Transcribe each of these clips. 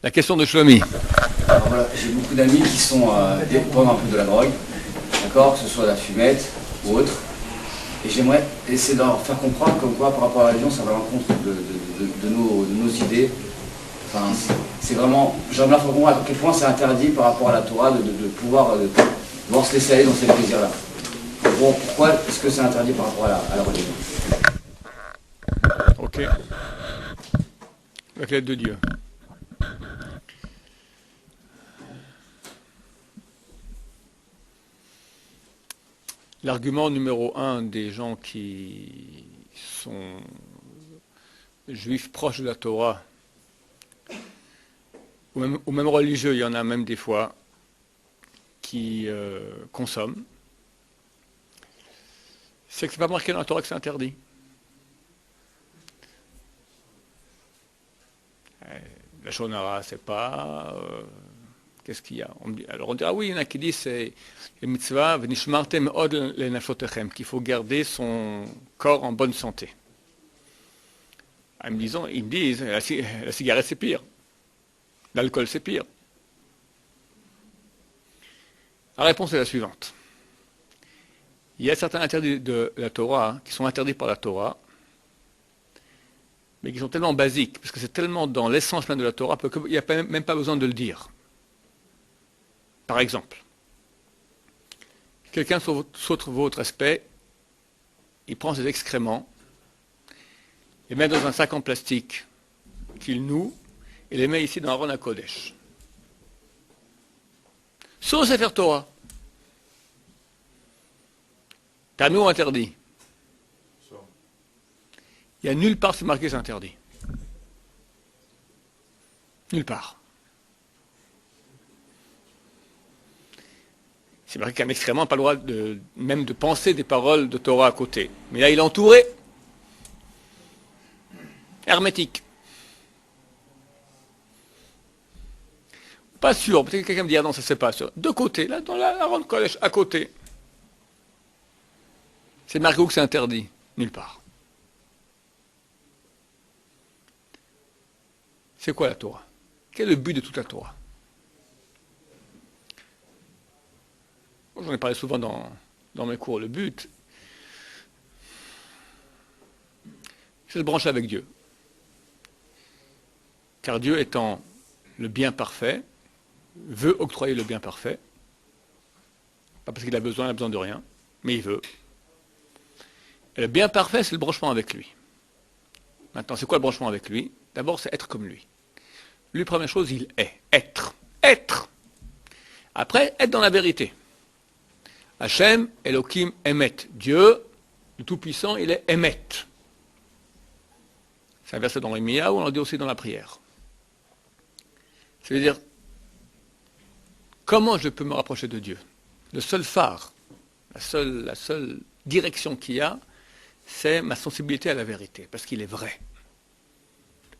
La question de Shlomi. Alors voilà, j'ai beaucoup d'amis qui sont dépendants un peu de la drogue, d'accord, que ce soit la fumette ou autre. Et j'aimerais essayer de leur faire comprendre comme quoi par rapport à la religion, ça va à l'encontre de nos idées. Enfin, c'est vraiment, j'aimerais leur faire comprendre à quel point c'est interdit par rapport à la Torah de pouvoir se laisser aller dans ces plaisirs-là. Bon, pourquoi est-ce que c'est interdit par rapport à la religion? Ok. Avec l'aide de Dieu. L'argument numéro un des gens qui sont juifs proches de la Torah, ou même religieux, il y en a même des fois, qui consomment, c'est que c'est pas marqué dans la Torah que c'est interdit. La shonara, c'est pas... qu'est-ce qu'il y a? Alors on dira, oui, il y en a qui disent, c'est le mitzvah, v'nishmartem od lenafshotechem, qu'il faut garder son corps en bonne santé. Ils me disent, la cigarette c'est pire, l'alcool c'est pire. La réponse est la suivante. Il y a certains interdits de la Torah qui sont interdits par la Torah, mais qui sont tellement basiques, parce que c'est tellement dans l'essence même de la Torah, qu'il n'y a même pas besoin de le dire. Par exemple, quelqu'un saute votre aspect, il prend ses excréments, les met dans un sac en plastique qu'il noue, et les met ici dans Aron HaKodesh. Sur le Sefer Torah. Tano interdit. Il n'y a nulle part c'est marqué c'est interdit. Nulle part. C'est marqué qu'un excrément n'a pas le droit même de penser des paroles de Torah à côté. Mais là, il est entouré. Hermétique. Pas sûr. Peut-être que quelqu'un me dit, ah non, ça c'est pas sûr. De côté, là, dans la ronde collège, à côté. C'est marqué où que c'est interdit? Nulle part. C'est quoi la Torah? Quel est le but de toute la Torah? J'en ai parlé souvent dans mes cours. Le but, c'est de brancher avec Dieu. Car Dieu étant le bien parfait, veut octroyer le bien parfait. Pas parce qu'il a besoin de rien, mais il veut. Et le bien parfait, c'est le branchement avec lui. Maintenant, c'est quoi le branchement avec lui? D'abord, c'est être comme lui. Lui, première chose, il est. Être. Être. Après, être dans la vérité. Hachem, Elohim, Emet. Dieu, le Tout-Puissant, il est Emet. C'est un verset dans Rémia où on le dit aussi dans la prière. C'est-à-dire, comment je peux me rapprocher de Dieu? Le seul phare, la seule direction qu'il y a, c'est ma sensibilité à la vérité, parce qu'il est vrai.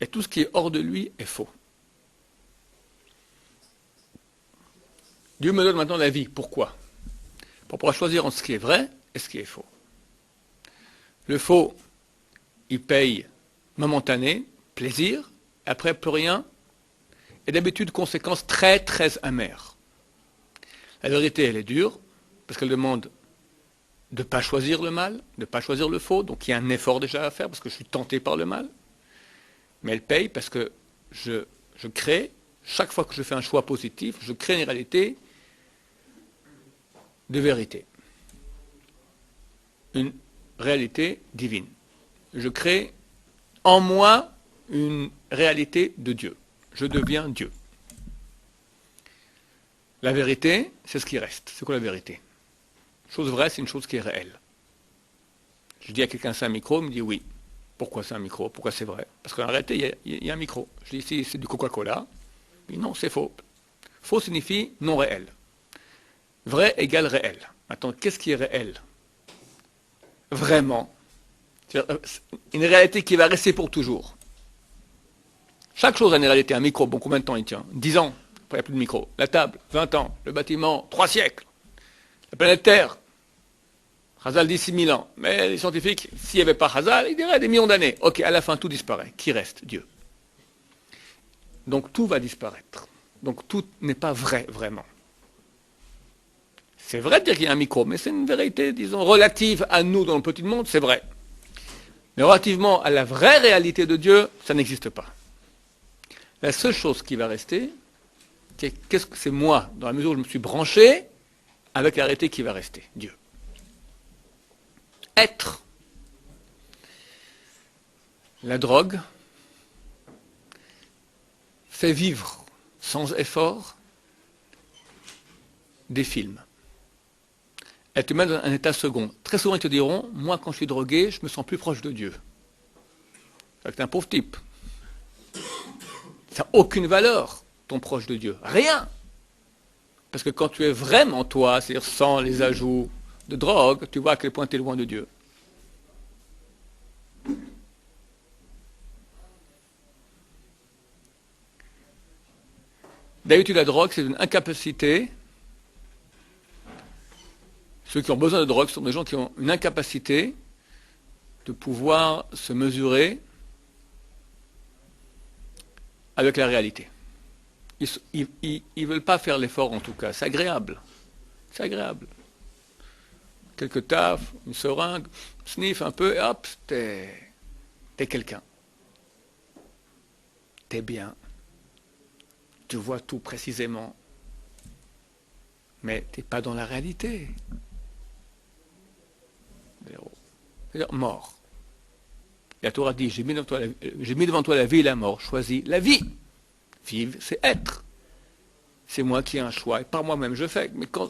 Et tout ce qui est hors de lui est faux. Dieu me donne maintenant la vie. Pourquoi? Pour pouvoir choisir entre ce qui est vrai et ce qui est faux. Le faux, il paye momentané, plaisir, après plus rien, et d'habitude conséquences très très amères. La vérité, elle est dure, parce qu'elle demande de ne pas choisir le mal, de ne pas choisir le faux, donc il y a un effort déjà à faire, parce que je suis tenté par le mal, mais elle paye parce que je crée, chaque fois que je fais un choix positif, je crée une réalité de vérité. Une réalité divine. Je crée en moi une réalité de Dieu. Je deviens Dieu. La vérité, c'est ce qui reste. C'est quoi la vérité? Chose vraie, c'est une chose qui est réelle. Je dis à quelqu'un c'est un micro, il me dit oui. Pourquoi c'est un micro? Pourquoi c'est vrai? Parce qu'en réalité, il y a un micro. Je dis ici, c'est du Coca-Cola. Il dit non, c'est faux. Faux signifie non réel. Vrai égale réel. Maintenant, qu'est-ce qui est réel? Vraiment. C'est-à-dire, une réalité qui va rester pour toujours. Chaque chose a une réalité. Un micro, bon, combien de temps il tient? 10 ans. Après, il n'y a plus de micro. La table, 20 ans. Le bâtiment, 3 siècles. La planète Terre, Hazal dit 6000 ans. Mais les scientifiques, s'il n'y avait pas Hazal, ils diraient des millions d'années. Ok, à la fin, tout disparaît. Qui reste? Dieu. Donc tout va disparaître. Donc tout n'est pas vrai, vraiment. C'est vrai de dire qu'il y a un micro, mais c'est une vérité, disons, relative à nous dans le petit monde, c'est vrai. Mais relativement à la vraie réalité de Dieu, ça n'existe pas. La seule chose qui va rester, qu'est-ce que c'est moi, dans la mesure où je me suis branché avec la réalité qui va rester, Dieu. Être. La drogue fait vivre sans effort des films. Elle te met dans un état second. Très souvent, ils te diront, moi, quand je suis drogué, je me sens plus proche de Dieu. C'est un pauvre type. Ça n'a aucune valeur, ton proche de Dieu. Rien. Parce que quand tu es vraiment toi, c'est-à-dire sans les ajouts de drogue, tu vois à quel point tu es loin de Dieu. D'habitude, la drogue, c'est une incapacité. Ceux qui ont besoin de drogue sont des gens qui ont une incapacité de pouvoir se mesurer avec la réalité. Ils ne veulent pas faire l'effort en tout cas. C'est agréable. C'est agréable. Quelques taffes, une seringue, sniff un peu, et hop, t'es quelqu'un. T'es bien. Tu vois tout précisément. Mais t'es pas dans la réalité. C'est-à-dire mort. La Torah dit, j'ai mis devant toi la vie et la mort. Choisis la vie. Vivre, c'est être. C'est moi qui ai un choix. Et par moi-même, je fais. Mais quand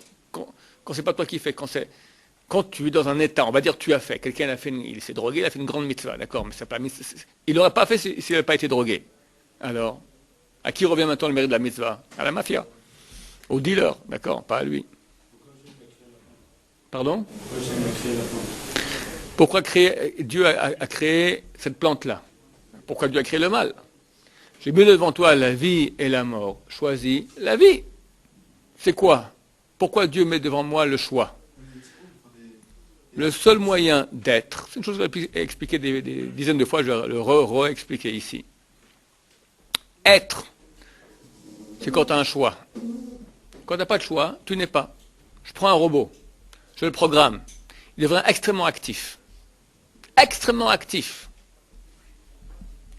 c'est pas toi qui fais, quand tu es dans un état, on va dire tu as fait. Quelqu'un il s'est drogué, il a fait une grande mitzvah, d'accord, mais ça pas, il n'aurait pas fait s'il n'avait pas été drogué. Alors, à qui revient maintenant le mérite de la mitzvah? À la mafia. Au dealer, d'accord, pas à lui. Pardon? Pourquoi Dieu a créé cette plante-là? Pourquoi Dieu a créé le mal? J'ai mis devant toi la vie et la mort. Choisis la vie. C'est quoi? Pourquoi Dieu met devant moi le choix? Le seul moyen d'être, c'est une chose que j'ai expliqué des dizaines de fois, je vais le re-expliquer ici. Être, c'est quand tu as un choix. Quand tu n'as pas de choix, tu n'es pas. Je prends un robot, je le programme. Il devient extrêmement actif. Extrêmement actif.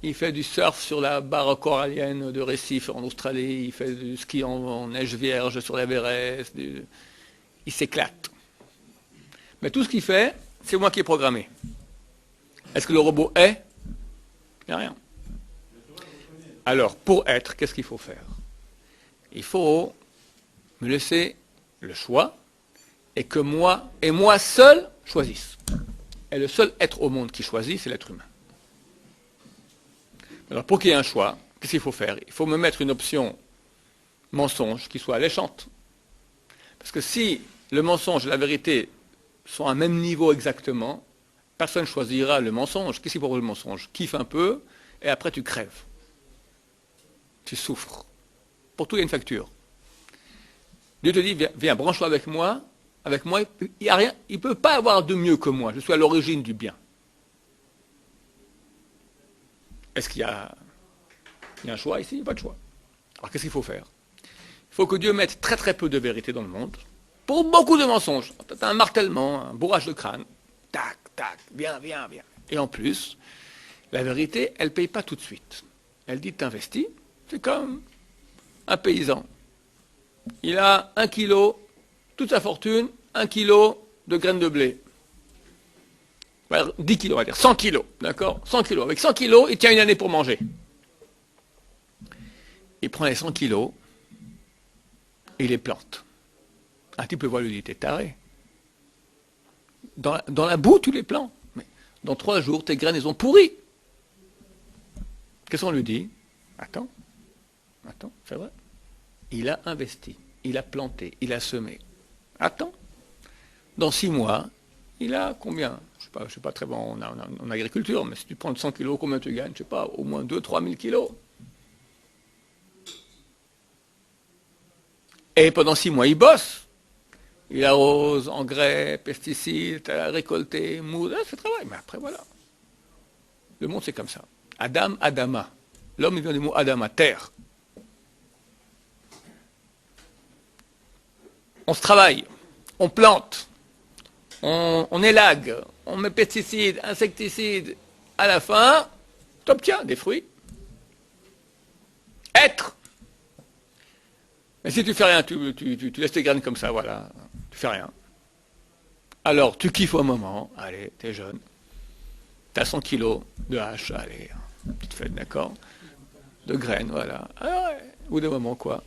Il fait du surf sur la barre corallienne de Recife en Australie, il fait du ski en neige vierge sur l'Everest, il s'éclate. Mais tout ce qu'il fait, c'est moi qui ai programmé. Est-ce que le robot est? Il n'y a rien. Alors, pour être, qu'est-ce qu'il faut faire? Il faut me laisser le choix et que moi seul choisisse. Et le seul être au monde qui choisit, c'est l'être humain. Alors, pour qu'il y ait un choix, qu'est-ce qu'il faut faire? Il faut me mettre une option mensonge qui soit alléchante. Parce que si le mensonge et la vérité sont à un même niveau exactement, personne ne choisira le mensonge. Qu'est-ce qu'il faut pour le mensonge? Kiffe un peu, et après tu crèves. Tu souffres. Pour tout, il y a une facture. Dieu te dit, viens, branche-toi avec moi, il n'y a rien, il ne peut pas avoir de mieux que moi, je suis à l'origine du bien. Est-ce qu'il y a un choix ici? Il n'y a pas de choix. Alors qu'est-ce qu'il faut faire? Il faut que Dieu mette très très peu de vérité dans le monde, pour beaucoup de mensonges. Tu as un martèlement, un bourrage de crâne. Tac, tac, viens. Et en plus, la vérité, elle ne paye pas tout de suite. Elle dit, t'investis, c'est comme un paysan. Il a 1 kilo, toute sa fortune, 1 kilo de graines de blé. 10 kilos, on va dire, 100 kilos, d'accord? 100 kilos. Avec 100 kilos, il tient une année pour manger. Il prend les 100 kilos et il les plante. Un type le voit, lui dit, t'es taré. Dans la boue, tu les plantes. Mais dans 3 jours, tes graines, elles ont pourri. Qu'est-ce qu'on lui dit? Attends, c'est vrai. Il a investi, il a planté, il a semé. Attends. Dans 6 mois, il a combien? Je ne suis pas très bon en agriculture, mais si tu prends 100 kilos, combien tu gagnes? Je ne sais pas, au moins 2-3 000 kilos. Et pendant 6 mois, il bosse. Il arrose, engrais, pesticides, récolté, mousse, c'est le travail. Mais après, voilà. Le monde, c'est comme ça. Adam, Adama. L'homme, il vient du mot Adama, terre. on se travaille, on plante, on élague, on met pesticides, insecticides. À la fin, tu obtiens des fruits. Être. Mais si tu fais rien, tu laisses tes graines comme ça, voilà, tu fais rien. Alors, tu kiffes au moment, allez, t'es jeune, t'as 100 kilos de hache, allez, petite fête, d'accord, de graines, voilà. Alors, ouais, ou de moment, quoi.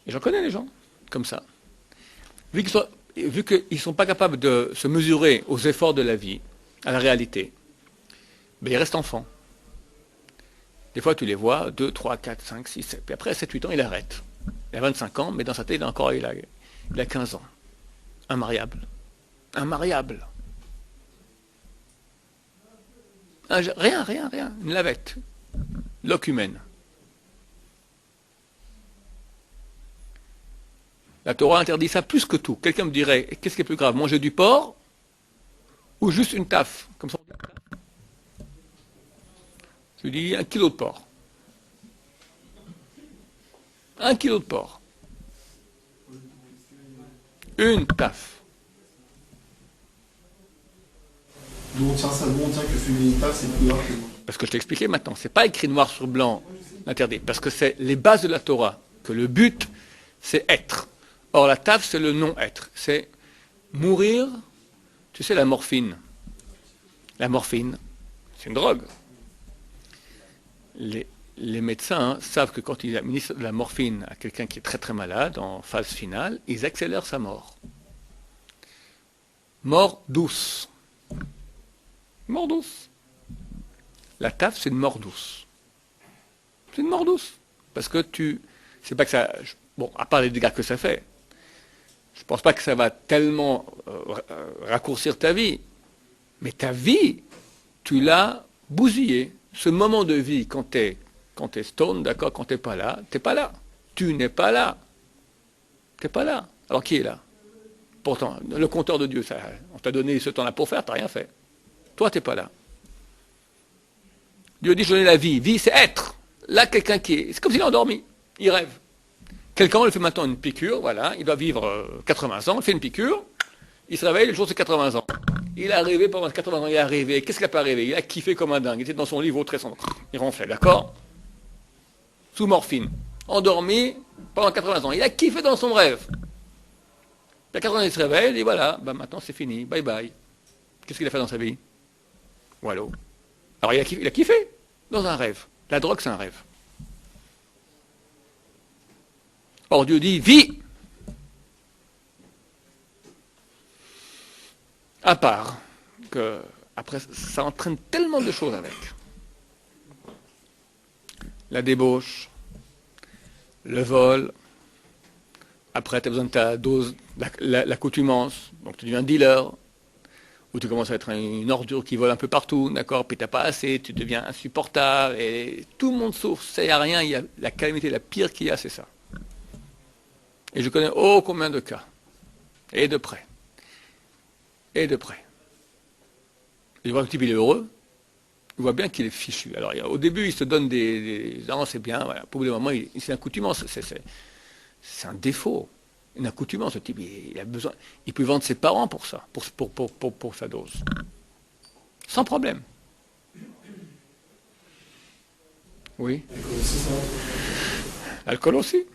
Et j'en connais les gens, comme ça. Vu qu'ils ne sont pas capables de se mesurer aux efforts de la vie, à la réalité, ben ils restent enfants. Des fois, tu les vois, 2, 3, 4, 5, 6, 7. Puis après, à 7, 8 ans, il arrête. Il a 25 ans, mais dans sa tête, il a 15 ans. Immariable. Immariable. Rien. Une lavette. L'ocumène. La Torah interdit ça plus que tout. Quelqu'un me dirait, qu'est-ce qui est plus grave, manger du porc ou juste une taffe comme ça. Je lui dis 1 kilo de porc. 1 kilo de porc. Une taffe. D'où on tient ça, d'où on tient que fumer une taffe, c'est plus grave que moi. Parce que je t'ai expliqué maintenant, c'est pas écrit noir sur blanc, interdit. Parce que c'est les bases de la Torah, que le but, c'est être. Or, la taffe, c'est le non-être. C'est mourir, tu sais, la morphine. La morphine, c'est une drogue. Les médecins savent que quand ils administrent de la morphine à quelqu'un qui est très très malade, en phase finale, ils accélèrent sa mort. Mort douce. Mort douce. La taffe, c'est une mort douce. C'est une mort douce. Parce que c'est pas que ça... Bon, à part les dégâts que ça fait, je pense pas que ça va tellement raccourcir ta vie. Mais ta vie, tu l'as bousillée. Ce moment de vie, quand tu es stone, d'accord, quand tu n'es pas là, tu n'es pas là. Tu n'es pas là. Tu n'es pas là. Alors qui est là? Pourtant, le compteur de Dieu, ça, on t'a donné ce temps-là pour faire, tu n'as rien fait. Toi, tu n'es pas là. Dieu dit, je donne la vie. Vie, c'est être. Là, quelqu'un qui est... C'est comme s'il est endormi. Il rêve. Quelqu'un, on lui fait maintenant une piqûre, voilà, il doit vivre 80 ans, il fait une piqûre, il se réveille, le jour c'est 80 ans. Il est arrivé pendant 80 ans, il est arrivé, qu'est-ce qu'il n'a pas rêvé? Il a kiffé comme un dingue, il était dans son lit, vautré son... Il ronflait, d'accord? Sous morphine, endormi pendant 80 ans, il a kiffé dans son rêve. Il a 80 ans, il se réveille, il dit voilà, bah maintenant c'est fini, bye bye. Qu'est-ce qu'il a fait dans sa vie? Voilà. Alors il a kiffé dans un rêve. La drogue c'est un rêve. Or Dieu dit, vis. À part que, après, ça entraîne tellement de choses avec. La débauche, le vol, après tu as besoin de ta dose, l'accoutumance, donc tu deviens dealer, ou tu commences à être une ordure qui vole un peu partout, d'accord, puis tu n'as pas assez, tu deviens insupportable, et tout le monde souffre, ça y a rien, il y a la calamité la pire qu'il y a, c'est ça. Et je connais combien de cas, et de près. Et de près. Et je vois que le type, il est heureux, il voit bien qu'il est fichu. Alors, au début, il se donne des non, c'est bien, voilà. Pour le moment, c'est une accoutumance, c'est un défaut, une accoutumance. Ce type, il a besoin, il peut vendre ses parents pour ça, pour sa dose. Sans problème. Oui. L'alcool aussi,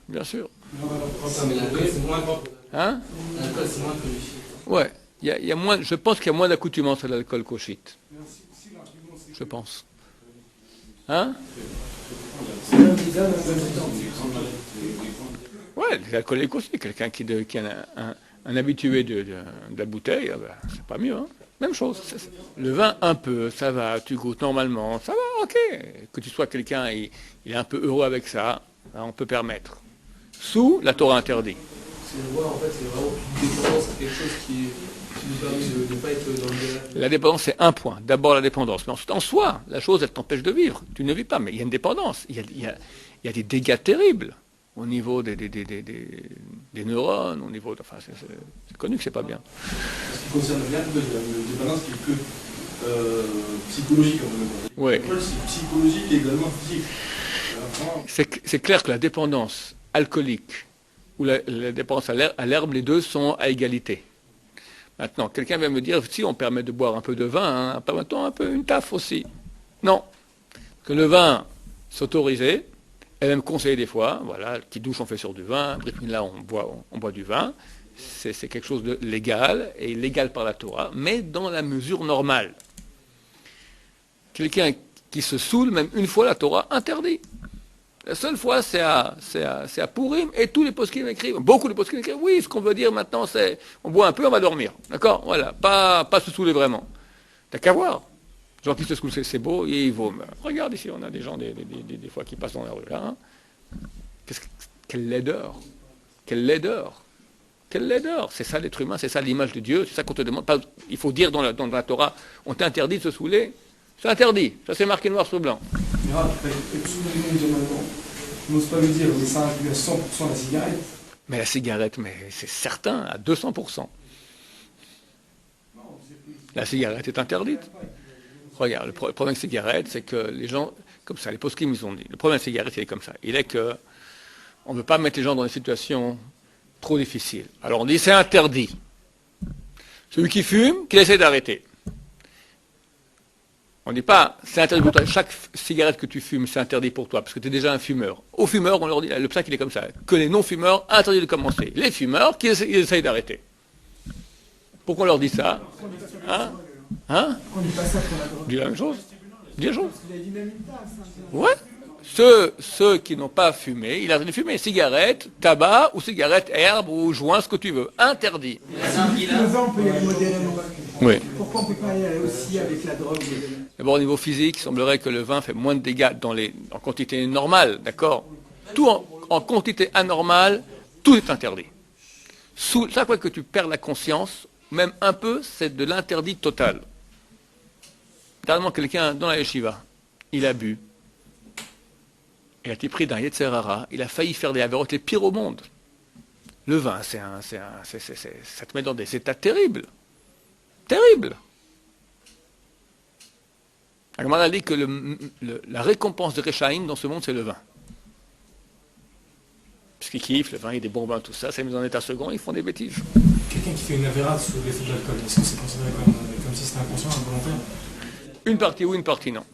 bien sûr. Mais l'alcool, c'est moins grand. Hein? L'alcool, c'est moins connu. Ouais. Il y a moins, je pense qu'il y a moins d'accoutumance à l'alcool qu'au shit. Je pense. Hein? Ouais, l'alcoolique aussi. Quelqu'un qui est un habitué de la bouteille, ben, c'est pas mieux. Hein? Même chose. Le vin, un peu, ça va, tu goûtes normalement, ça va, ok. Que tu sois quelqu'un, il est un peu heureux avec ça, ben, on peut permettre. Sous la Torah interdit. Si on voit, en fait, c'est vraiment une dépendance à quelque chose qui nous permet de ne pas être dans le... La dépendance, c'est un point. D'abord la dépendance. Mais ensuite, en soi, la chose, elle t'empêche de vivre. Tu ne vis pas, mais il y a une dépendance. Il y a des dégâts terribles au niveau des neurones, au niveau... Enfin, c'est connu que c'est pas bien. Ce qui concerne bien, une dépendance qui est que psychologique, en fait. Oui. C'est psychologique et également physique. C'est clair que la dépendance alcoolique ou la dépendance à l'herbe, les deux sont à égalité. Maintenant, quelqu'un vient me dire, si on permet de boire un peu de vin, hein, permettons un peu une taffe aussi. Non. Que le vin, c'est autorisé, et même conseillé des fois, voilà, qui douche on fait sur du vin, là on boit du vin, c'est quelque chose de légal, et légal par la Torah, mais dans la mesure normale. Quelqu'un qui se saoule, même une fois la Torah interdit. La seule fois, c'est à Purim, et tous les poskim écrivent, beaucoup de poskim écrivent, oui, ce qu'on veut dire maintenant, c'est, on boit un peu, on va dormir. D'accord? Voilà. Pas se saouler vraiment. T'as qu'à voir. Les gens qui se saoulent, c'est beau, et ils vont. Regarde ici, on a des gens, des fois, qui passent dans la rue, là. Hein. Quelle laideur. Quelle laideur. Quelle laideur. C'est ça l'être humain, c'est ça l'image de Dieu, c'est ça qu'on te demande. Il faut dire dans la Torah, on t'interdit de se saouler. C'est interdit. Ça, c'est marqué noir sur blanc. On n'ose pas le dire, mais ça inclut à 100% la cigarette. Mais la cigarette, mais c'est certain, à 200%. La cigarette est interdite. Regarde, le problème de la cigarette, c'est que les gens, comme ça, les poskim, ils ont dit, le problème de la cigarette, il est comme ça. Il est que on ne veut pas mettre les gens dans des situations trop difficiles. Alors on dit, c'est interdit. Celui qui fume, qu'il essaie d'arrêter. On ne dit pas, c'est interdit pour toi. Chaque cigarette que tu fumes, c'est interdit pour toi, parce que tu es déjà un fumeur. Aux fumeurs, on leur dit, le psaque, il est comme ça, que les non-fumeurs, interdit de commencer. Les fumeurs, qui essayent d'arrêter. Pourquoi on leur dit ça? Hein? On dit pas ça pour la drogue. Dis la même chose. Dis la même chose. Parce qu'il a dit même une tasse. Ouais. Ceux qui n'ont pas fumé, il a interdit de fumer. Cigarette, tabac, ou cigarette, herbe, ou joint, ce que tu veux. Interdit. Le vin, on peut y aller modérément. Oui. Pourquoi on ne peut pas y aller aussi avec la drogue? D'abord, au niveau physique, il semblerait que le vin fait moins de dégâts en quantité normale, d'accord? Tout en quantité anormale, tout est interdit. Chaque fois que tu perds la conscience, même un peu, c'est de l'interdit total. Dernièrement, quelqu'un dans la yeshiva, il a bu, il a été pris d'un Yetzer Hara, il a failli faire des avérotes les pires au monde. Le vin, ça te met dans des états terribles. Terribles. La Gemara dit que la récompense de Rechaim dans ce monde, c'est le vin. Parce qu'ils kiffent, le vin, il y a des bons vins, tout ça, ça les met en état second, ils font des bêtises. Quelqu'un qui fait une avéra sous l'effet de l'alcool, est-ce que c'est considéré comme si c'était inconscient, involontaire? Une partie oui, une partie non.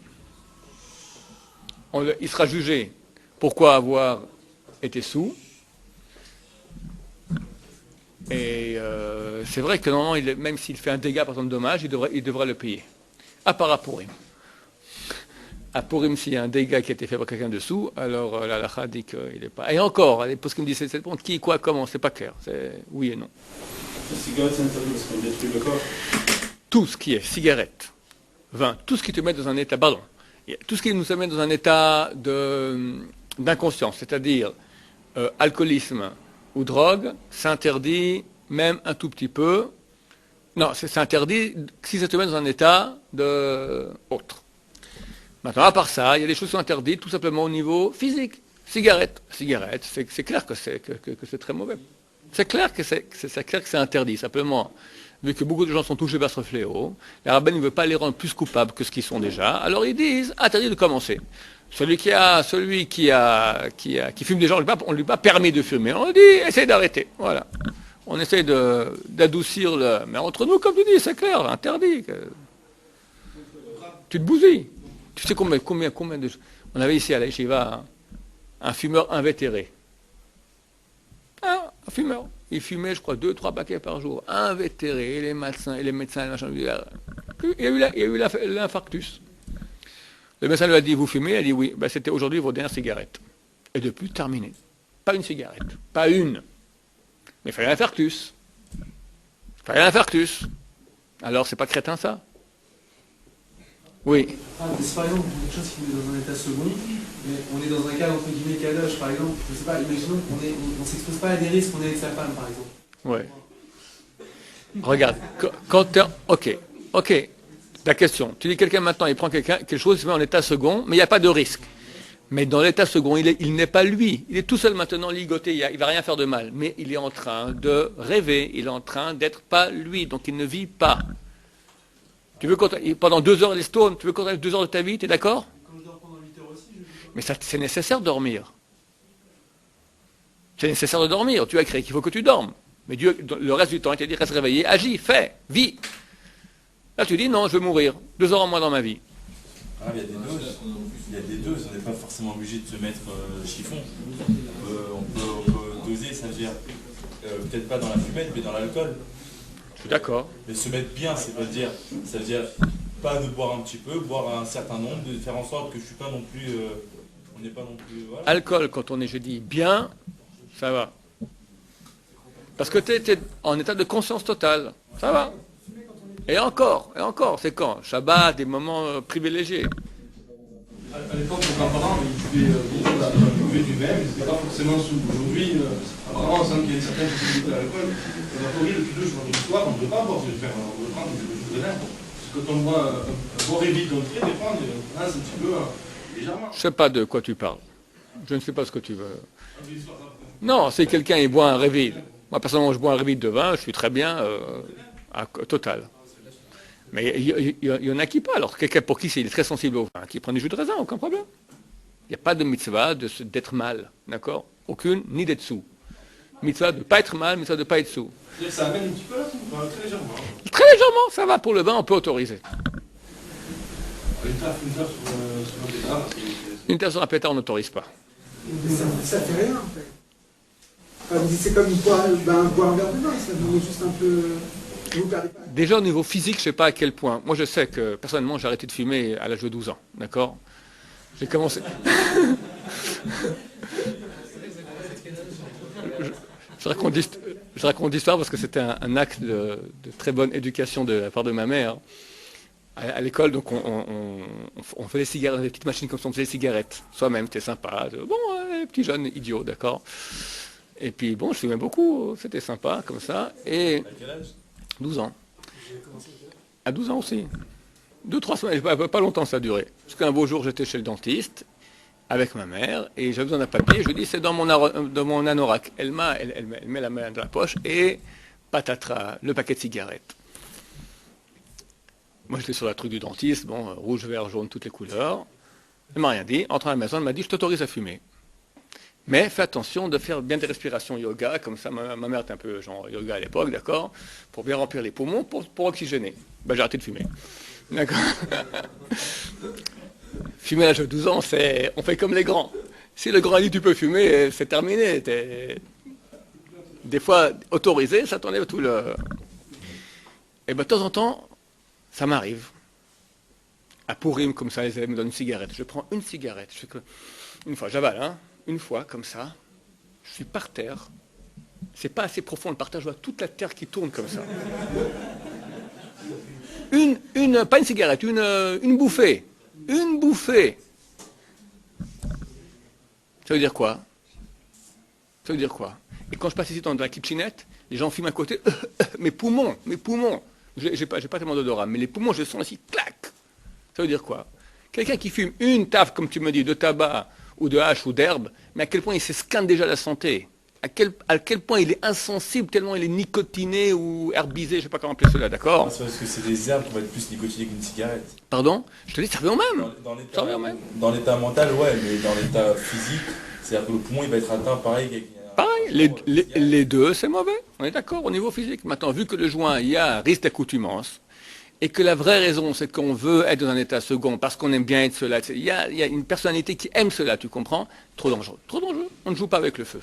Il sera jugé pourquoi avoir été sous. Et c'est vrai que normalement, même s'il fait un dégât, par exemple, dommage, il devra le payer. À part à Purim. À Purim, s'il y a un dégât qui a été fait par quelqu'un dessous, alors la halakha dit qu'il n'est pas. Et encore, les postes qui me disent c'est bon, qui, quoi, comment, c'est pas clair. C'est oui et non. La cigarette, c'est interdit parce qu'on détruit le corps. Tout ce qui est cigarette, vin, tout ce qui te met dans un état, pardon, tout ce qui nous met dans un état d'inconscience, c'est-à-dire alcoolisme ou drogue, c'est interdit même un tout petit peu. Non, c'est interdit si ça te met dans un état autre. Maintenant, à part ça, il y a des choses qui sont interdites tout simplement au niveau physique. Cigarette, c'est clair que c'est très mauvais. C'est clair que c'est interdit. Simplement, vu que beaucoup de gens sont touchés par ce fléau, la rabbin ne veut pas les rendre plus coupables que ce qu'ils sont déjà. Alors ils disent interdit de commencer. Celui qui fume déjà, on ne lui a pas permis de fumer. On lui dit essaye d'arrêter. Voilà. On essaie d'adoucir le. Mais entre nous, comme tu dis, c'est clair, interdit. Tu te bousilles. Tu sais combien de. On avait ici à la yeshiva un fumeur invétéré. Un fumeur. Il fumait, je crois, 2-3 paquets par jour. Invétéré. Et les médecins, les machins. Il a eu l'infarctus. Le médecin lui a dit vous fumez? Il a dit oui. Ben, c'était aujourd'hui vos dernières cigarettes. Et depuis, terminé. Pas une cigarette. Pas une. Mais il fallait l'infarctus. Alors, c'est pas crétin, ça? Oui. C'est par exemple quelque chose qui est dans un état second, mais on est dans un cas entre guillemets kadosh, par exemple. Je sais pas, imaginons qu'on ne s'expose pas à des risques, on est avec sa femme, par exemple. Oui. Regarde, ok. La question, tu dis quelqu'un maintenant, il prend quelque chose, il se met en état second, mais il n'y a pas de risque. Mais dans l'état second, il n'est pas lui. Il est tout seul maintenant ligoté, il ne va rien faire de mal. Mais il est en train de rêver, il est en train d'être pas lui, donc il ne vit pas. Tu veux pendant 2 heures, les stones, tu veux qu'on 2 heures de ta vie, tu es d'accord? Quand je dors pendant 8 heures aussi, Mais c'est nécessaire de dormir. C'est nécessaire de dormir. Tu as créé qu'il faut que tu dormes. Mais Dieu, le reste du temps, il t'a dit reste réveillé, agis, fais, vis. Là, tu dis non, je veux mourir. 2 heures en moins dans ma vie. Ah, il y a des doses. Il y a des doses. On n'est pas forcément obligé de se mettre chiffon. On peut doser, ça veut dire peut-être pas dans la fumette, mais dans l'alcool. Je suis d'accord. Mais se mettre bien, ça veut dire pas de boire un petit peu, boire un certain nombre, de faire en sorte que je suis pas non plus. On n'est pas non plus. Voilà. Alcool, quand on est, je dis, bien, ça va. Parce que tu es en état de conscience totale. Ça va. Et encore, c'est quand Shabbat, des moments privilégiés. À l'époque, mon grand-parent, il buvait du vin, mais c'était pas forcément sous. Aujourd'hui, apparemment, on sent qu'il y a une certaine sensibilité à l'alcool. On a corrigé le kilo du soir, on ne peut pas boire du vin, on veut prendre quelque chose de vin. Parce que quand on boit un bon réveil d'entrée, des fois, on lance un petit peu légèrement. Je ne sais pas de quoi tu parles. Je ne sais pas ce que tu veux. Non, si quelqu'un il boit un réveil. Moi, personnellement, je bois un réveil de vin, je suis très bien, total. Mais il y en a qui pas. Alors, quelqu'un pour qui il est très sensible au vin, qui prend du jus de raisin, aucun problème. Il n'y a pas de mitzvah d'être mal, d'accord? Aucune, ni d'être sous. Mitzvah de ne pas être mal, mitzvah de ne pas être sous. Ça amène un petit peu là, très légèrement. Très légèrement, ça va. Pour le vin, on peut autoriser. Une taf sur le pétard. Une terre sur un pétard, on n'autorise pas. Ça fait rien en fait. Enfin, c'est comme boire un verre de vin, ça vous met juste un peu. Vous perdez pas. Déjà au niveau physique, je ne sais pas à quel point. Moi je sais que personnellement j'ai arrêté de fumer à l'âge de 12 ans, d'accord? J'ai commencé. je raconte l'histoire parce que c'était un acte de très bonne éducation de la part de ma mère. À l'école, donc on fait des cigarettes, des petites machines comme ça, on faisait des cigarettes. Soi-même, c'était sympa. Bon, petit jeune idiot, d'accord. Et puis bon, je fumais beaucoup, c'était sympa, comme ça. Et À quel âge? 12 ans. À 12 ans aussi. 2-3 semaines, pas longtemps ça a duré. Parce qu'un beau jour, j'étais chez le dentiste, avec ma mère, et j'avais besoin d'un papier, je lui dis, c'est dans mon anorak. Elle met la main dans la poche, et patatras, le paquet de cigarettes. Moi, j'étais sur la truc du dentiste, bon, rouge, vert, jaune, toutes les couleurs. Elle m'a rien dit. Entrant à la maison, elle m'a dit, je t'autorise à fumer. Mais fais attention de faire bien des respirations yoga, comme ça, ma mère était un peu genre yoga à l'époque, d'accord, pour bien remplir les poumons, pour oxygéner. Ben, j'ai arrêté de fumer. D'accord. Fumer à l'âge de 12 ans, on fait comme les grands. Si le grand dit tu peux fumer, c'est terminé. Des fois, autorisé, ça t'enlève tout le... Et ben, de temps en temps, ça m'arrive. À Pourim, comme ça, les élèves me donnent une cigarette. Je prends une cigarette. Une fois, j'avale, hein. Une fois, comme ça, je suis par terre. C'est pas assez profond le partage, je vois toute la terre qui tourne comme ça. Pas une cigarette, une bouffée. Une bouffée. Ça veut dire quoi? Ça veut dire quoi? Et quand je passe ici dans la kitchenette, les gens fument à côté, mes poumons. J'ai pas tellement d'odorat, mais les poumons, je les sens ici, clac. Ça veut dire quoi? Quelqu'un qui fume une taf, comme tu me dis, de tabac, ou de hache, ou d'herbe, mais à quel point il s'escanne déjà la santé? À quel point il est insensible, tellement il est nicotiné ou herbisé, je ne sais pas comment appeler cela, d'accord? C'est parce que c'est des herbes qui vont être plus nicotinées qu'une cigarette. Pardon? Je te dis, ça revient au même. Ça revient au même. Dans l'état mental, ouais, mais dans l'état physique, c'est-à-dire que le poumon il va être atteint pareil qu'avec... Pareil, les deux, c'est mauvais. On est d'accord au niveau physique. Maintenant, vu que le joint, il y a un risque d'accoutumance, et que la vraie raison, c'est qu'on veut être dans un état second, parce qu'on aime bien être cela, il y a une personnalité qui aime cela, tu comprends? Trop dangereux. Trop dangereux. On ne joue pas avec le feu.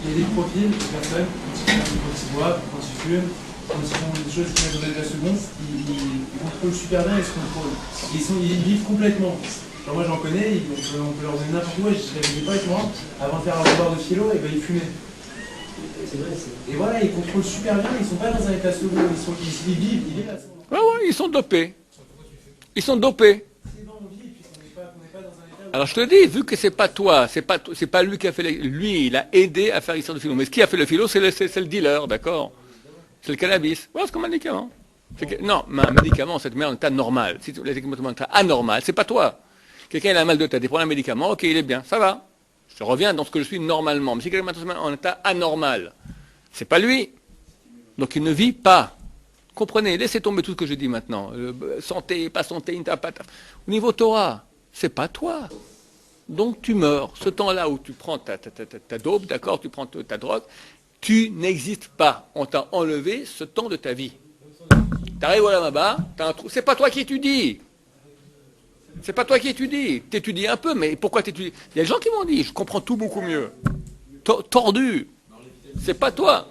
Il y a des profils de personnes, quand ils boivent, quand ils fument, quand ils font des choses qui mettent dans l'état second, ils contrôlent super bien, ils se contrôlent. Ils vivent complètement. Genre moi j'en connais, on peut leur donner n'importe quoi, je ne savais pas avec moi, avant de faire un revoir de philo, et ben ils fumaient. C'est vrai, et voilà, ils contrôlent super bien, ils ne sont pas dans un état second, ils vivent à son... Ouais, ils sont dopés. Ils sont dopés. Alors je te dis, vu que c'est pas toi, c'est pas lui qui a fait lui, il a aidé à faire l'histoire du philo. Mais ce qui a fait le philo, c'est le dealer, d'accord? C'est le cannabis. Voilà, c'est comme un médicament. Non, mais un médicament, c'est met en état normal. Si les médicaments en état anormal, c'est pas toi. Quelqu'un a un mal de tête, il prend un médicament, ok, il est bien, ça va. Je reviens dans ce que je suis normalement. Mais si quelqu'un est en état anormal, c'est pas lui. Donc il ne vit pas. Comprenez, laissez tomber tout ce que je dis maintenant. Santé, pas santé, pas. Au niveau Torah, c'est pas toi. Donc tu meurs. Ce temps-là où tu prends ta dope, d'accord, tu prends ta drogue, tu n'existes pas. On t'a enlevé ce temps de ta vie. Tu arrives au là-bas, t'as un trou. C'est pas toi qui étudies. C'est pas toi qui étudies. Tu étudies un peu, mais pourquoi tu étudies? Il y a des gens qui m'ont dit, je comprends tout beaucoup mieux. Tordu. C'est pas toi.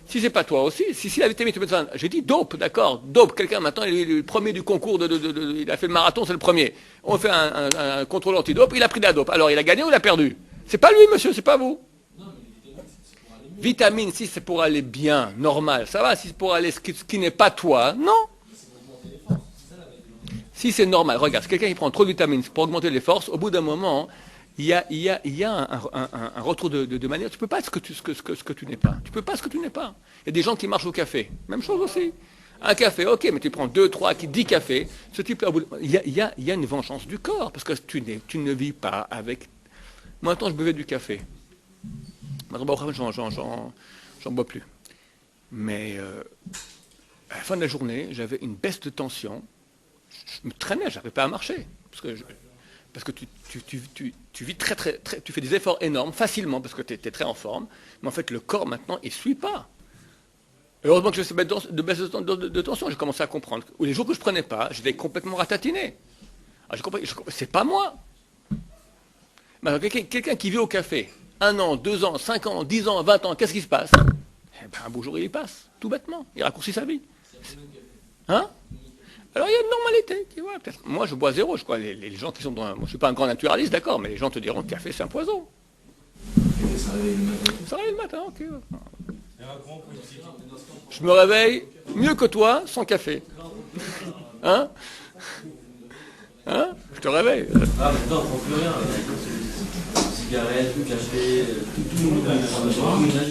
Si c'est pas toi aussi, si la vitamine, j'ai dit dope, d'accord, dope. Quelqu'un maintenant, il est le premier du concours, il a fait le marathon, c'est le premier. On fait un contrôle antidope, il a pris de la dope. Alors il a gagné ou il a perdu? C'est pas lui, monsieur, c'est pas vous. Vitamine, si c'est pour aller bien, normal, ça va. Si c'est pour aller ce qui n'est pas toi, non. Si c'est normal, regarde, quelqu'un qui prend trop de vitamines pour augmenter les forces, au bout d'un moment, il y a un retour de manière. Tu ne peux pas ce que tu n'es pas. Tu peux pas ce que tu n'es pas. Il y a des gens qui marchent au café. Même chose aussi. Un café, ok, mais tu prends 2, 3, 10 cafés. Ce type-là, il y a une vengeance du corps, parce que tu ne vis pas avec. Moi, maintenant, je buvais du café. Maintenant, j'en bois plus. Mais à la fin de la journée, j'avais une baisse de tension. Je me traînais, je n'arrivais pas à marcher. Parce que tu vis très, tu fais des efforts énormes, facilement, parce que tu es très en forme. Mais en fait, le corps, maintenant, il ne suit pas. Heureusement que j'ai cette baisse de tension, j'ai commencé à comprendre. Ou les jours que je ne prenais pas, j'étais complètement ratatiné. Alors, c'est pas moi. Quelqu'un qui vit au café, 1 an, 2 ans, 5 ans, 10 ans, 20 ans, qu'est-ce qui se passe? Eh ben, un beau jour, il y passe, tout bêtement. Il raccourcit sa vie. Hein? Alors il y a une normalité, tu vois, peut-être. Moi je bois zéro, je crois. Les gens qui sont dans. Moi je ne suis pas un grand naturaliste, d'accord, mais les gens te diront que le café c'est un poison. Ça réveille le matin, ok. Je me réveille mieux que toi sans café. Hein? Hein? Je te réveille. Ah, maintenant on ne prend plus rien. Cigarettes, café, tout le monde.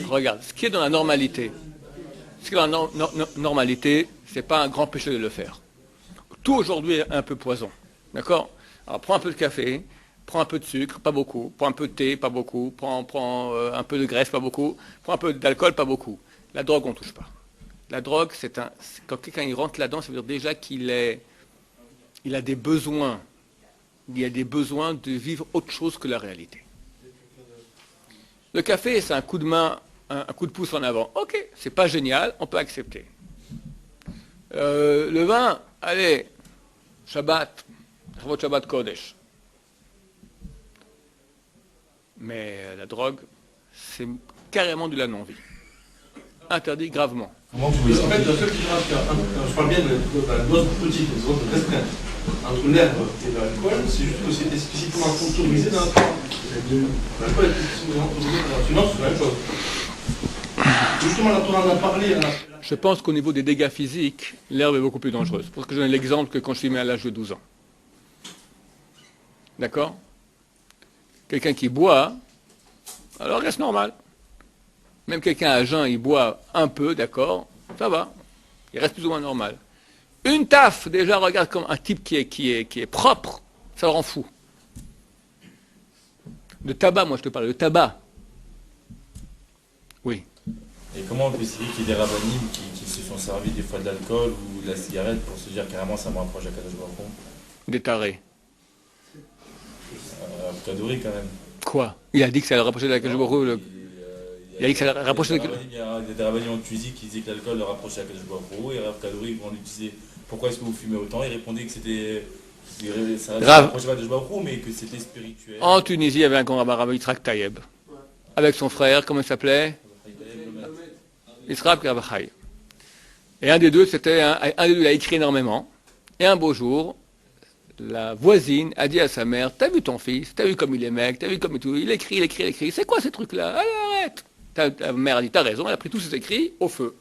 Regarde, ce qui est dans la normalité, ce qui est dans la normalité, c'est pas un grand péché de le faire. Tout aujourd'hui est un peu poison. D'accord? Alors prends un peu de café, prends un peu de sucre, pas beaucoup, prends un peu de thé, pas beaucoup, prends un peu de graisse, pas beaucoup, prends un peu d'alcool, pas beaucoup. La drogue, on ne touche pas. La drogue, quand quelqu'un y rentre là-dedans, ça veut dire déjà il a des besoins. Il a des besoins de vivre autre chose que la réalité. Le café, c'est un coup de main, un coup de pouce en avant. Ok, c'est pas génial, on peut accepter. Le vin, allez, Shabbat, votre Shabbat Kodesh. Mais la drogue, c'est carrément de la non-vie. Interdit gravement. En fait, ceux qui je parle bien de la dose petite, une dose restreinte, entre l'herbe et l'alcool, c'est juste que c'est explicitement autorisé dans la Torah. L'alcool est explicitement autorisé dans la Torah. Sinon, c'est la même chose. Justement, la Torah en a parlé. Je pense qu'au niveau des dégâts physiques, l'herbe est beaucoup plus dangereuse. Pour que je donne l'exemple que quand je suis mis à l'âge de 12 ans. D'accord? Quelqu'un qui boit, alors reste normal. Même quelqu'un à jeun, il boit un peu, d'accord? Ça va. Il reste plus ou moins normal. Une taffe, déjà, regarde comme un type qui est propre, ça le rend fou. De tabac, moi je te parle de tabac. Oui. Et comment on peut essayer qu'il y ait des rabbinim qui se sont servis des fois de l'alcool ou de la cigarette pour se dire carrément ça me rapproche à Kadosh Baruch Hu? Des tarés. Kadouri quand même. Quoi? Il a dit que ça le rapprochait de la Kadosh Baruch Hu. Il a dit que ça le rapprochait de la Il y a des rabbinim en Tunisie qui disaient que l'alcool le rapprochait à Kadosh Baruch Hu, et Rav Kadouri, quand on lui disait pourquoi est-ce que vous fumez autant, il répondait que c'était. Ça ne rapprochait pas de Kadosh Baruch Hu, mais que c'était spirituel. En Tunisie, il y avait un grand rabbin, Rabbi Yitzhak Taïeb, avec son frère, comment il s'appelait? Yitzhak Rabachai. Et un des deux, il a écrit énormément. Et un beau jour, la voisine a dit à sa mère, t'as vu ton fils, t'as vu comme il est mec, t'as vu comme tout, il écrit, c'est quoi ces trucs-là? Allez, arrête. Ta mère a dit, t'as raison, elle a pris tous ses écrits au feu.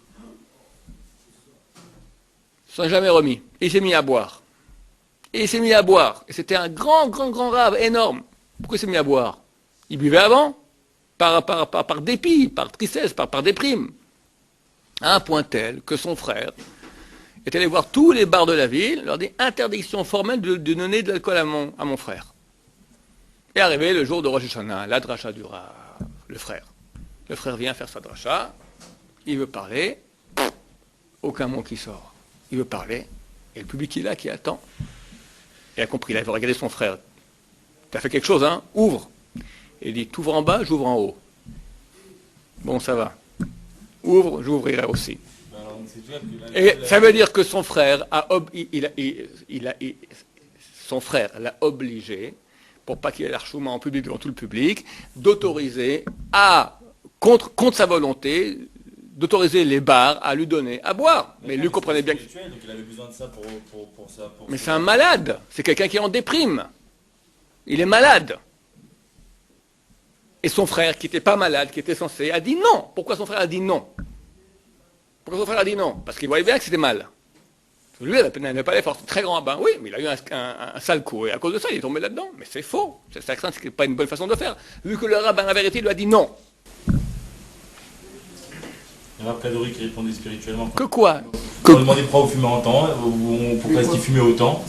Ils ne sont jamais remis. Et il s'est mis à boire. Et c'était un grand rave, énorme. Pourquoi il s'est mis à boire? Il buvait avant, par dépit, par tristesse, par déprime. À un point tel que son frère est allé voir tous les bars de la ville, leur dit interdiction formelle de donner de l'alcool à mon frère. Et arrivé le jour de Rosh Hashanah, la dracha du Rav, le frère. Le frère vient faire sa dracha, il veut parler, aucun mot qui sort. Il veut parler, et le public est là qui attend. Il a compris, là, il veut regarder son frère. Tu as fait quelque chose, hein? Ouvre. Il dit, t'ouvres en bas, j'ouvre en haut. Bon, ça va. Ouvre, j'ouvrirai aussi. Alors, c'est clair que Et ça veut dire que son frère son frère l'a obligé, pour pas qu'il ait l'archouma en public devant tout le public, d'autoriser contre sa volonté, d'autoriser les bars à lui donner à boire. Mais lui comprenait bien que... Donc il avait besoin de ça pour ça. Mais c'est un malade. C'est quelqu'un qui est en déprime. Il est malade. Et son frère, qui n'était pas malade, qui était censé, a dit non. Pourquoi son frère a dit non? Pourquoi son frère a dit non? Parce qu'il voyait bien que c'était mal. Lui, il n'avait pas l'effort. Très grand rabbin, oui, mais il a eu un sale coup. Et à cause de ça, il est tombé là-dedans. Mais c'est faux. C'est pas une bonne façon de faire. Vu que le rabbin, la vérité, lui a dit non. Le Rav Kaduri qui répondait spirituellement. Que quoi? On lui demandait pourquoi vous fumez autant, pourquoi est-ce qu'il fumait autant,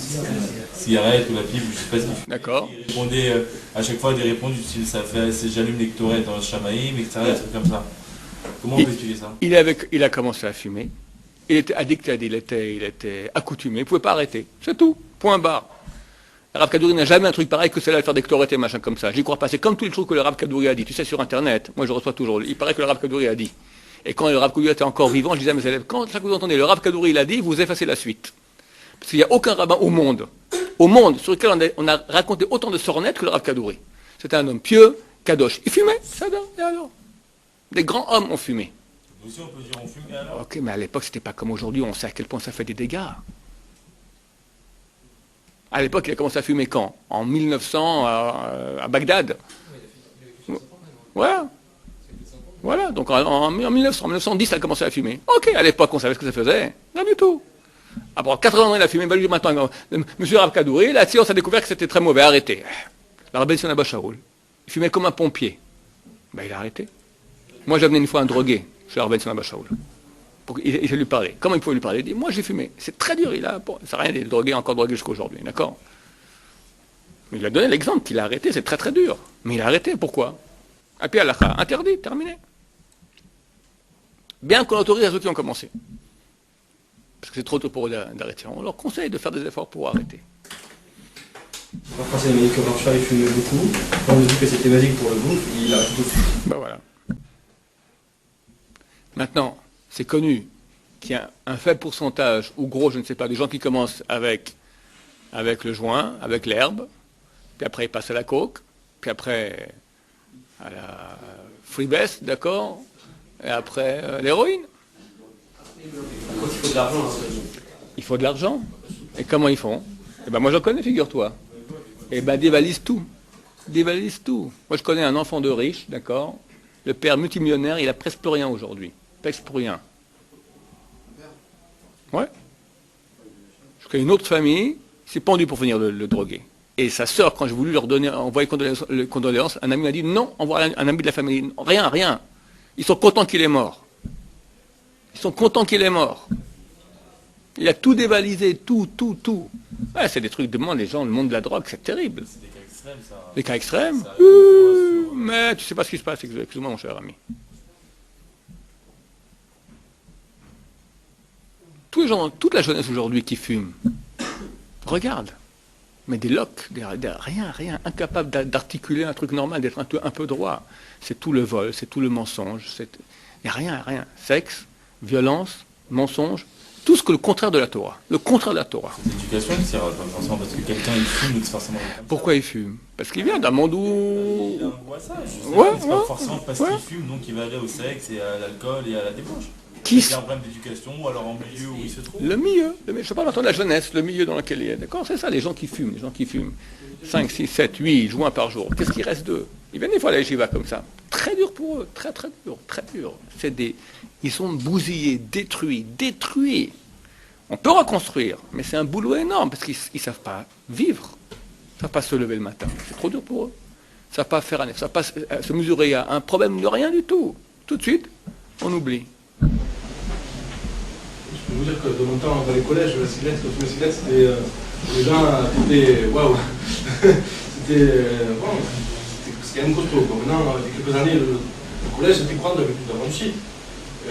cigarette ou la pipe, je sais pas ce qu'il fumait. D'accord. Il répondait à chaque fois des réponses du style ça fait, j'allume les ktorettes dans le shamaïm, etc. Des trucs comme ça. Comment on peut expliquer ça? Il a commencé à fumer. Il était addict, il était accoutumé. Il ne pouvait pas arrêter. C'est tout. Point barre. Le Rav Kaduri n'a jamais un truc pareil que c'est là de faire des ktorettes et machin comme ça. J'y crois pas. C'est comme tous les trucs que le Rav Kaduri a dit. Tu sais, sur Internet, moi je reçois toujours. Il paraît que le Rav Kaduri a dit. Et quand le Rav Kaduri était encore vivant, je disais à mes élèves, quand chaque fois que vous entendez le Rav Kaduri l'a dit, vous effacez la suite. Parce qu'il n'y a aucun rabbin au monde, sur lequel on a raconté autant de sornettes que le Rav Kaduri. C'était un homme pieux, kadosh. Il fumait, ça donne, et alors? Des grands hommes ont fumé. Nous aussi on peut dire on fume, et alors? Ok, mais à l'époque, c'était pas comme aujourd'hui, on sait à quel point ça fait des dégâts. À l'époque, il a commencé à fumer quand? En 1900, à Bagdad. Voilà. Voilà, donc en 1910, il a commencé à fumer. Ok, à l'époque, on savait ce que ça faisait. Rien du tout. Après 80 ans, il a fumé. Ben, lui, maintenant, monsieur Rav Kaduri, la science a découvert que c'était très mauvais. Arrêtez. La Rabbi Abba Shaul, il fumait comme un pompier. Ben, il a arrêté. Moi, j'ai amené une fois un drogué chez Rabbi Abba Shaul. Il lui parlait. Comment il pouvait lui parler? Il dit, moi, j'ai fumé. C'est très dur. Ça n'a rien d'être drogué, encore drogué jusqu'à aujourd'hui. D'accord? Mais il a donné l'exemple qu'il a arrêté. C'est très, très dur. Mais il a arrêté. Pourquoi? Et puis, Allah a interdit. Terminé. Bien qu'on autorise à ceux qui ont commencé. Parce que c'est trop tôt pour eux d'arrêter. On leur conseille de faire des efforts pour arrêter. En français, il m'a dit que Marchal il fumait beaucoup. Quand on a dit que c'était basique pour le bouffe, il a arrêté tout de suite. Ben voilà. Maintenant, c'est connu qu'il y a un faible pourcentage, ou gros, je ne sais pas, des gens qui commencent avec le joint, avec l'herbe, puis après ils passent à la coke, puis après à la freebase, d'accord? Et après, l'héroïne. Il faut de l'argent. Il faut de l'argent. Et comment ils font? Eh ben moi j'en connais, figure-toi. Eh ben dévalise tout. Dévalise tout. Moi je connais un enfant de riche, d'accord? Le père multimillionnaire, il a presque plus rien aujourd'hui. Presque plus rien. Ouais. Je connais une autre famille, il s'est pendu pour venir le droguer. Et sa sœur, quand j'ai voulu leur donner, envoyer condoléances, un ami m'a dit non, envoie un ami de la famille. Rien. Ils sont contents qu'il est mort. Ils sont contents qu'il est mort. Il a tout dévalisé, tout. Ouais, c'est des trucs de monde, les gens, le monde de la drogue, c'est terrible. C'est des cas extrêmes, ça. Des cas extrêmes? Mais tu sais pas ce qui se passe, excuse-moi mon cher ami. Tous les gens, toute la jeunesse aujourd'hui qui fume, regarde. Mais des loques, rien, incapable d'articuler un truc normal, d'être un peu droit. C'est tout le vol, c'est tout le mensonge, il n'y a rien. Sexe, violence, mensonge, tout ce que le contraire de la Torah. Le contraire de la Torah. C'est l'éducation qui sert, pas forcément parce que quelqu'un il fume, donc c'est forcément. Pourquoi il fume? Parce qu'il vient d'un monde où... Il a un boissage, Ouais, c'est pas forcément parce qu'il fume, donc il va aller au sexe et à l'alcool et à la débauche. C'est un problème d'éducation ou alors en milieu où il se trouve. Le milieu, je parle maintenant de la jeunesse, le milieu dans lequel il est. D'accord? C'est ça, les gens qui fument. 5, 6, 7, 8 joints par jour. Qu'est-ce qu'il reste d'eux? Ils viennent des fois à la yeshiva comme ça. Très dur pour eux, très dur. Ils sont bousillés, détruits. On peut reconstruire, mais c'est un boulot énorme parce qu'ils ne savent pas vivre. Ils ne savent pas se lever le matin. C'est trop dur pour eux. Ils ne savent pas faire ils ne savent pas se mesurer à un problème de rien du tout. Tout de suite, on oublie. Je peux vous dire que dans mon temps, dans les collèges, la cigarette, quand je fumais la cigarette, c'était. Les gens étaient. Waouh! C'était un costaud. Maintenant, il y a quelques années, le collège, c'était prendre avec plus d'avanchi.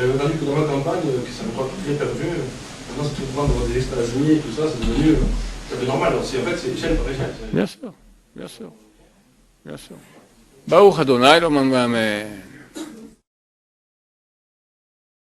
On a vu que dans ma campagne, que ça ne pas très perdu. Maintenant, c'est tout prendre des extasies et tout ça, c'est devenu normal. Alors, en fait, c'est échelle par échelle. Bien sûr. Bien sûr. Baruch Adonai, l'homme